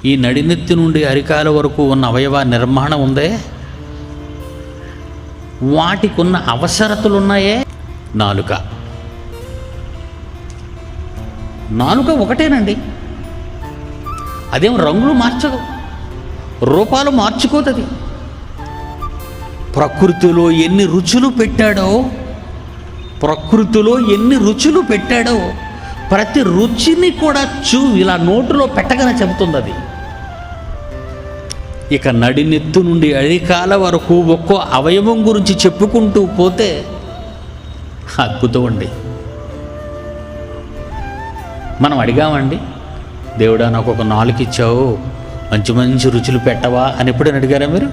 ఈ నడినెత్తి నుండి అరికాల వరకు ఉన్న అవయవ నిర్మాణం ఉందే, వాటికి ఉన్న అవసరతలున్నాయే. నాలుక ఒకటేనండి, అదేం రంగులు మార్చదు, రూపాలు మార్చుకోతుంది. ప్రకృతిలో ఎన్ని రుచులు పెట్టాడో ప్రతి రుచిని కూడా ఇలా నోటులో పెట్టగానే చెబుతుంది అది. ఇక నడినెత్తు నుండి అరికాల వరకు ఒక్కో అవయవం గురించి చెప్పుకుంటూ పోతే అద్భుతం అండి. మనం అడిగామండి, దేవుడా నాకు ఒక నాలుక ఇచ్చావు, మంచి మంచి రుచులు పెట్టవా అని ఎప్పుడైనా అడిగారా మీరు?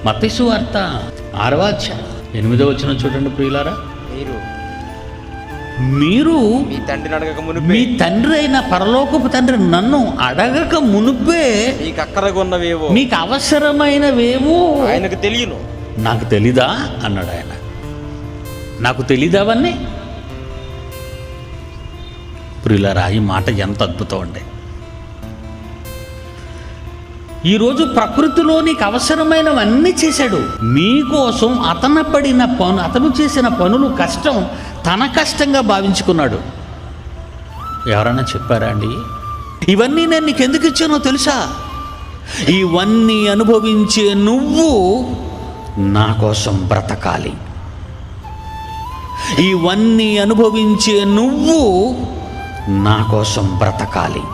మత్తయి సువార్త 6వ అధ్యాయం 8వ వచనం చూడండి ప్రియులారా. మీరు మీ తండ్రి అయిన పరలోకపు తండ్రి నన్ను అడగక మునుపే మీకు అవసరమైనవేమో ఆయనకు తెలియను. నాకు తెలీదా అన్నాడు ఆయన. నాకు తెలీదావన్నీ. ప్రియులారా, ఈ మాట ఎంత అద్భుతం అండి. ఈరోజు ప్రకృతిలో నీకు అవసరమైనవన్నీ చేశాడు మీకోసం. అతను చేసిన పనులు కష్టం తన కష్టంగా భావించుకున్నాడు. ఎవరైనా చెప్పారా అండి, ఇవన్నీ నేను నీకు ఎందుకు ఇచ్చానో తెలుసా? ఇవన్నీ అనుభవించే నువ్వు నా కోసం బ్రతకాలి. ఇవన్నీ అనుభవించే నువ్వు నా కోసం బ్రతకాలి.